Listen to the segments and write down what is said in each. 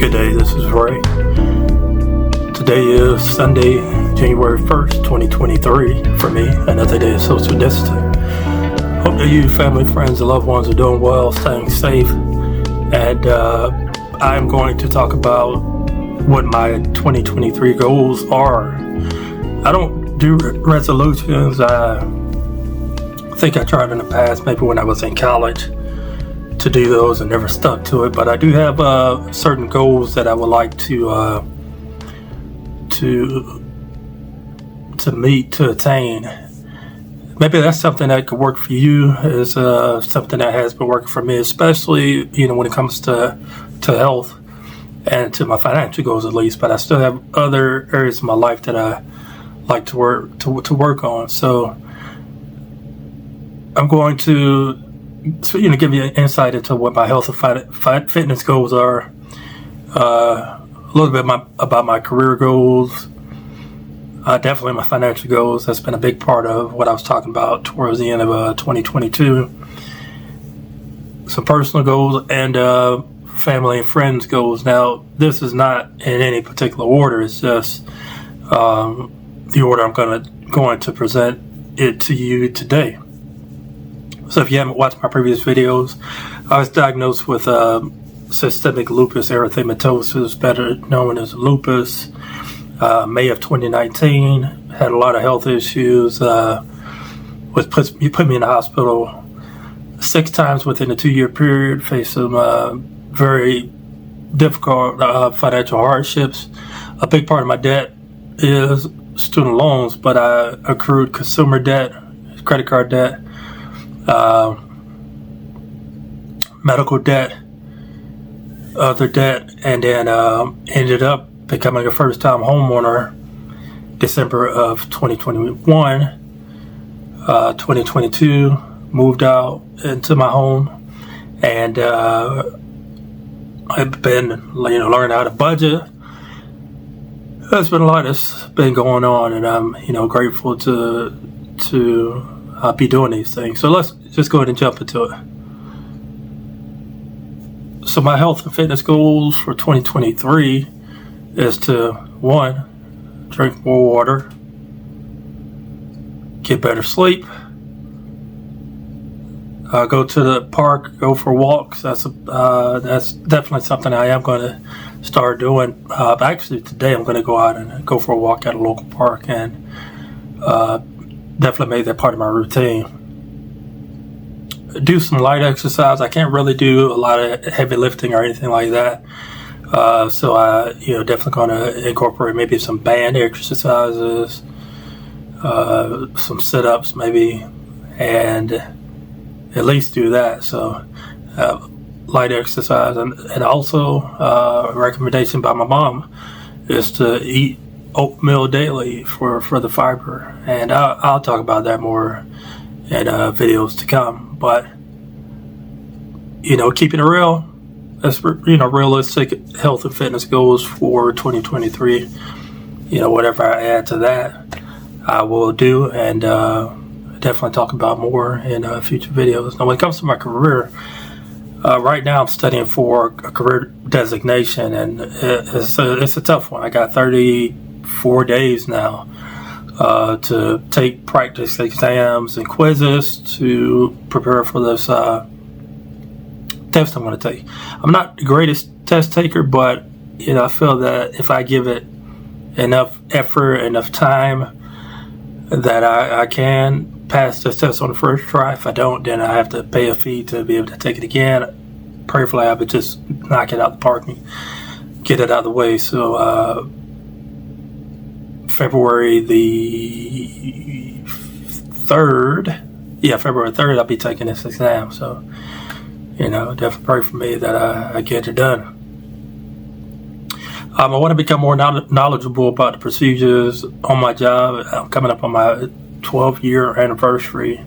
Good day, this is Ray. Today is Sunday, January 1st, 2023 for me, another day of social distancing. Hope that you, family, friends, and loved ones are doing well, staying safe, and I'm going to talk about what my 2023 goals are. I don't do resolutions. I think I tried in the past, maybe when I was in college, to do those and never stuck to it, but I do have certain goals that I would like to meet, to attain. Maybe that's something that could work for you. Is something that has been working for me, especially when it comes to health and to my financial goals at least. But I still have other areas of my life that I like to work on. So I'm going to give you an insight into what my health and fitness goals are, a little bit about my career goals, definitely my financial goals. That's been a big part of what I was talking about towards the end of 2022. Some personal goals and family and friends goals. Now, this is not in any particular order. It's just the order I'm going to present it to you today. So if you haven't watched my previous videos, I was diagnosed with systemic lupus erythematosus, better known as lupus, May of 2019. Had a lot of health issues. You put me in the hospital 6 times within a 2-year period. Faced some very difficult financial hardships. A big part of my debt is student loans, but I accrued consumer debt, credit card debt, medical debt, other debt, and then ended up becoming a first-time homeowner December of 2021. 2022, moved out into my home, and I've been learning how to budget. There's been a lot that's been going on, and I'm grateful to be doing these things. So let's just go ahead and jump into it. So my health and fitness goals for 2023 is to, 1, drink more water, get better sleep, go to the park, go for walks. That's definitely something I am going to start doing. Actually, today I'm going to go out and go for a walk at a local park, and definitely made that part of my routine. Do some light exercise. I can't really do a lot of heavy lifting or anything like that. So I, definitely going to incorporate maybe some band exercises, some sit-ups maybe, and at least do that. So light exercise, and also a recommendation by my mom is to eat oatmeal daily for the fiber, and I'll talk about that more in videos to come. But keeping it real, that's realistic health and fitness goals for 2023. Whatever I add to that, I will do, and definitely talk about more in future videos. Now, when it comes to my career, right now I'm studying for a career designation, and it's a tough one. I got 34 days now to take practice exams and quizzes to prepare for this test I'm going to take. I'm not the greatest test taker, but I feel that if I give it enough effort, enough time, that I can pass this test on the first try. If I don't, then I have to pay a fee to be able to take it again. Prayerfully, I would just knock it out the park and get it out of the way. So February the 3rd, February 3rd, I'll be taking this exam. So, definitely pray for me that I get it done. I want to become more knowledgeable about the procedures on my job. I'm coming up on my 12-year anniversary.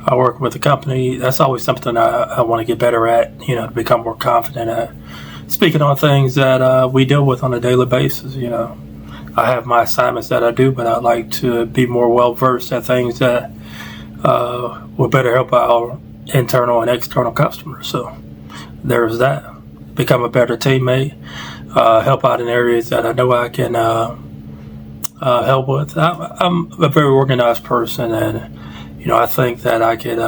I work with a company. That's always something I want to get better at, to become more confident at speaking on things that we deal with on a daily basis. I have my assignments that I do, but I'd like to be more well-versed at things that will better help our internal and external customers. So there's that. become a better teammate, help out in areas that I know I can help with. I'm a very organized person, and I think that I could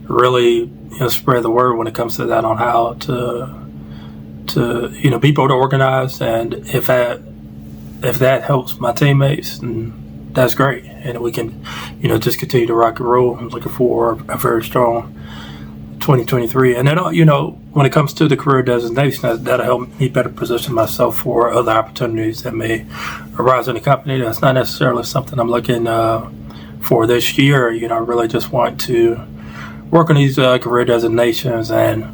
really spread the word when it comes to that on how to be better organized, and if that helps my teammates, then that's great, and we can just continue to rock and roll. I'm looking for a very strong 2023, and then when it comes to the career designation, that'll help me better position myself for other opportunities that may arise in the company. That's not necessarily something I'm looking for this year. I really just want to work on these career designations, and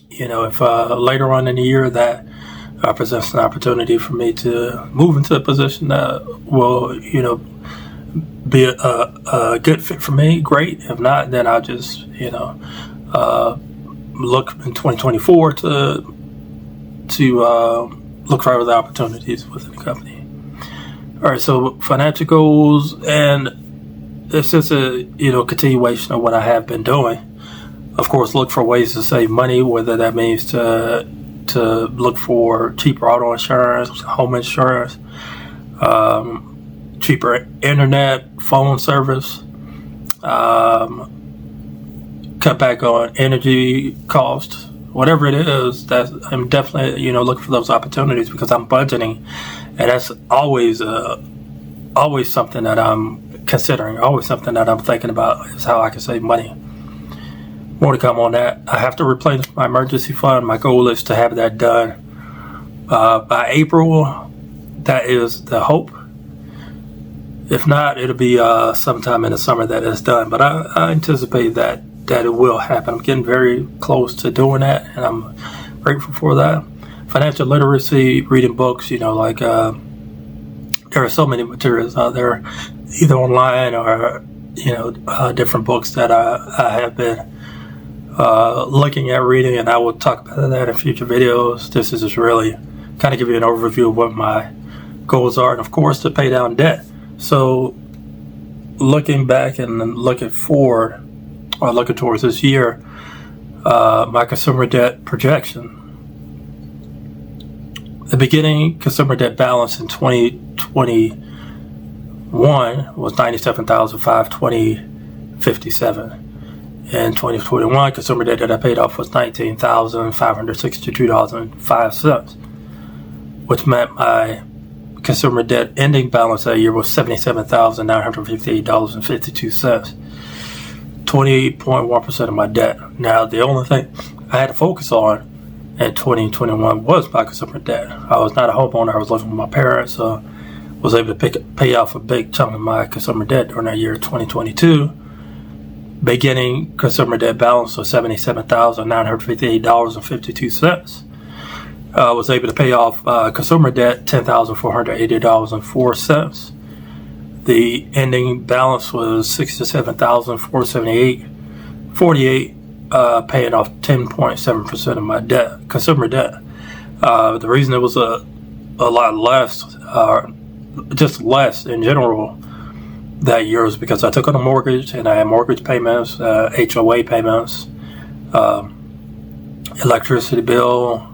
if later on in the year that presents an opportunity for me to move into a position that will be a good fit for me, great. If not, then I'll just look in 2024 to look for other opportunities within the company. All right, so financial goals, and it's just a continuation of what I have been doing. Of course, look for ways to save money, whether that means to look for cheaper auto insurance, home insurance, cheaper internet, phone service, cut back on energy costs, whatever it is. That I'm definitely looking for those opportunities, because I'm budgeting, and that's always something that I'm considering, always something that I'm thinking about, is how I can save money. More to come on that. I have to replenish my emergency fund. My goal is to have that done by April. That is the hope. If not, it'll be sometime in the summer that it's done. But I anticipate that it will happen. I'm getting very close to doing that, and I'm grateful for that. Financial literacy, reading books, there are so many materials out there, either online or, different books that I have been looking at reading, and I will talk about that in future videos. This is just really kind of give you an overview of what my goals are, and of course to pay down debt. So looking back and looking forward, or looking towards this year, my consumer debt projection. The beginning consumer debt balance in 2021 was $97,520.57. In 2021, consumer debt that I paid off was $19,562.05, which meant my consumer debt ending balance that year was $77,958.52, 28.1% of my debt. Now, the only thing I had to focus on in 2021 was my consumer debt. I was not a homeowner. I was living with my parents, so was able to pay off a big chunk of my consumer debt during that year, 2022. Beginning consumer debt balance was $77,958.52. Was able to pay off consumer debt $10,480.04. The ending balance was $67,478.48, paying off 10.7% of my debt, consumer debt. The reason it was a lot less, just less in general, that year was because I took on a mortgage, and I had mortgage payments, HOA payments, electricity bill,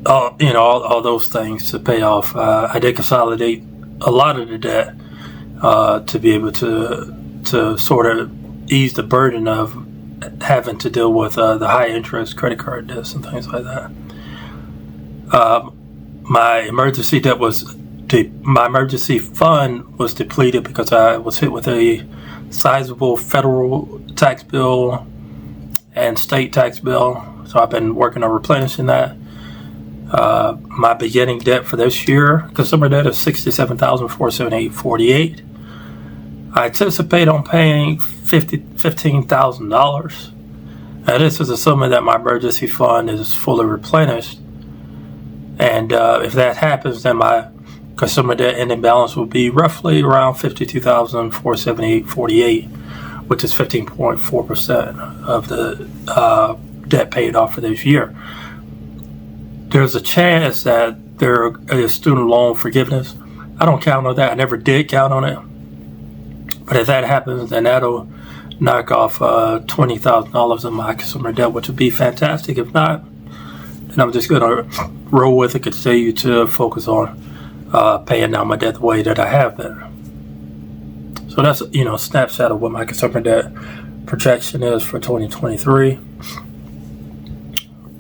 all those things to pay off. I did consolidate a lot of the debt to be able to sort of ease the burden of having to deal with the high interest credit card debts and things like that. My emergency fund was depleted because I was hit with a sizable federal tax bill and state tax bill. So I've been working on replenishing that. My beginning debt for this year, consumer debt, is $67,478.48. I anticipate on paying $15,000. Now, this is assuming that my emergency fund is fully replenished. And if that happens, then my consumer debt ending balance will be roughly around $52,478.48, which is 15.4% of the debt paid off for this year. There's a chance that there is student loan forgiveness. I don't count on that. I never did count on it. But if that happens, then that'll knock off $20,000 in my consumer debt, which would be fantastic. If not, then I'm just going to roll with it, continue to focus on paying down my debt the way that I have been. So that's, a snapshot of what my consumer debt projection is for 2023.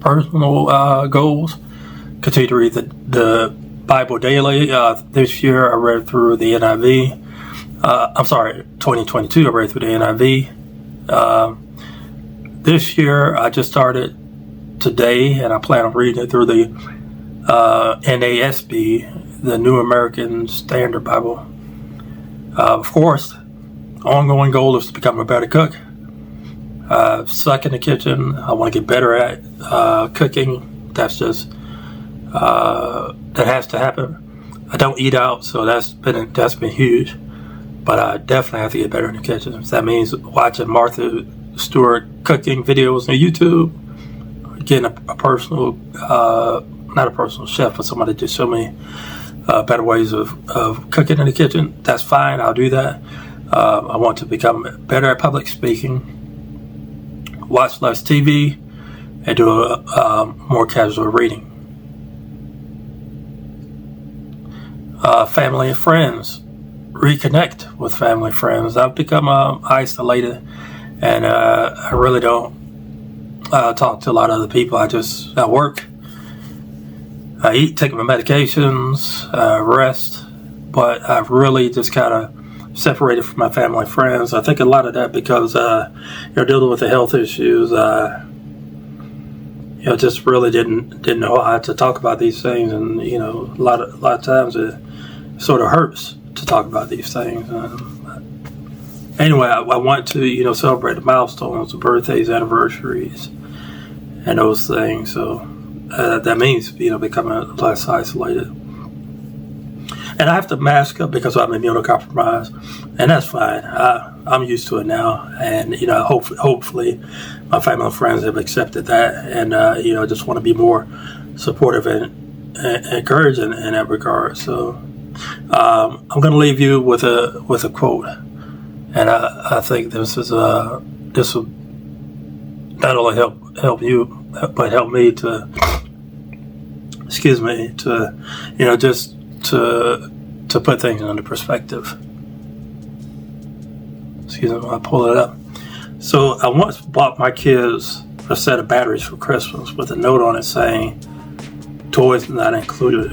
Personal goals: continue to read the Bible daily. This year I read through the NIV. 2022 I read through the NIV. This year I just started today, and I plan on reading it through the NASB, the New American Standard Bible. Of course, ongoing goal is to become a better cook. Suck in the kitchen. I want to get better at cooking. That's just that has to happen. I don't eat out, so that's been huge. But I definitely have to get better in the kitchen. If that means watching Martha Stewart cooking videos on YouTube, getting a personal, not a personal chef, but somebody to show me better ways of cooking in the kitchen, that's fine. I'll do that. I want to become better at public speaking, watch less TV, and do more casual reading. Family and friends. Reconnect with family and friends. I've become isolated, and I really don't talk to a lot of other people. I work, I eat, take my medications, rest, but I've really just kind of separated from my family and friends. I think a lot of that because dealing with the health issues, just really didn't know how to talk about these things, and a lot of times it sort of hurts to talk about these things. Anyway, I want to celebrate the milestones, the birthdays, anniversaries, and those things. So that means becoming less isolated. And I have to mask up because I'm immunocompromised, and that's fine. I'm used to it now, and hopefully my family and friends have accepted that, and I just want to be more supportive and encouraging in that regard. So I'm going to leave you with a quote, and I think this will not only help you, but help me to just to put things into perspective. Excuse me while I pull it up. So I once bought my kids a set of batteries for Christmas with a note on it saying, "Toys not included."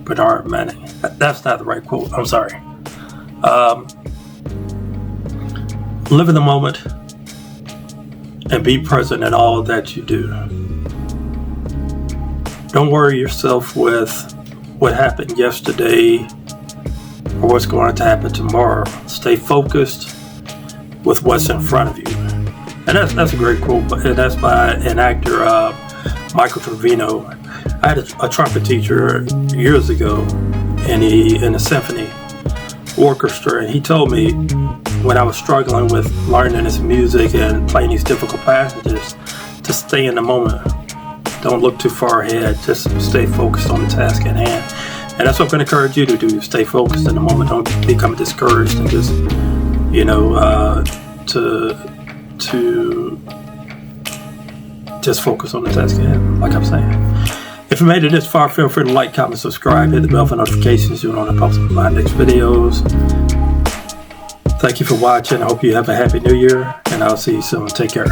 Bernard Manning. That's not the right quote. I'm sorry. Live in the moment and be present in all that you do. Don't worry yourself with what happened yesterday or what's going to happen tomorrow. Stay focused with what's in front of you. And that's a great quote, and that's by an actor, Michael Trevino. I had a trumpet teacher years ago in a symphony orchestra, and he told me when I was struggling with learning this music and playing these difficult passages to stay in the moment. Don't look too far ahead. Just stay focused on the task at hand. And that's what I'm going to encourage you to do. Stay focused in the moment. Don't become discouraged and just, to just focus on the task at hand, like I'm saying. If you made it this far, feel free to like, comment, subscribe, hit the bell for notifications so you don't post my next videos. Thank you for watching. I hope you have a happy new year, and I'll see you soon. Take care.